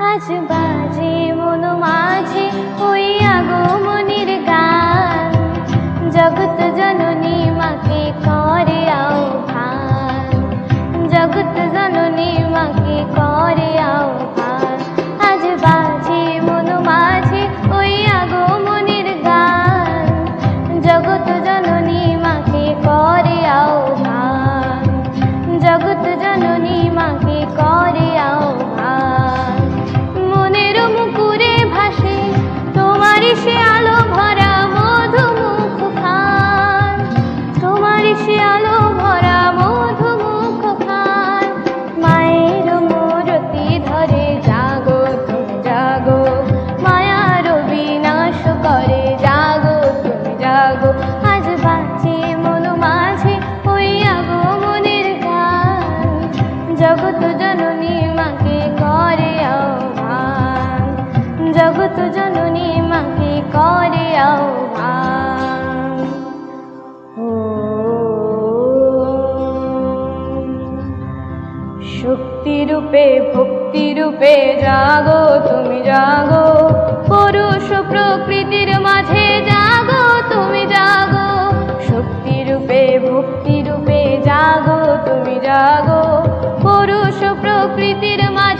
আজ বাজে মন মাঝে ওই আগমনীর গান, জগৎ জননী মাকে করে আহ্বান, জগৎ জননী মাকে করে আহ্বান। আজ বাজে মন মাঝে ওই আগমনীর গান, জগৎ জননী মাকে করে আহ্বান, জগৎ জননী মাকে করে আহ্বান। মনের মুকুরে ভাসে তোমারই সে আলো ভরা মধুমুখ খান, তোমারই সে আলো ভরা মধুমুখ খান। মায়ের মূরতি ধরে জাগো তুমি জাগো, মায়ার বিনাশ করে জাগো তুমি জাগো। আজ বাজে মন মাঝে ওই আগমনের গান, জগৎ জননী মাকে করে আহ্বান, জগৎ জননী মাকে করে আহ্বান। শক্তি রূপে ভক্তি রূপে জাগো তুমি জাগো, পুরুষ প্রকৃতির মাঝে জাগো তুমি জাগো। শক্তি রূপে ভক্তি রূপে জাগো তুমি জাগো, পুরুষ প্রকৃতির মাঝে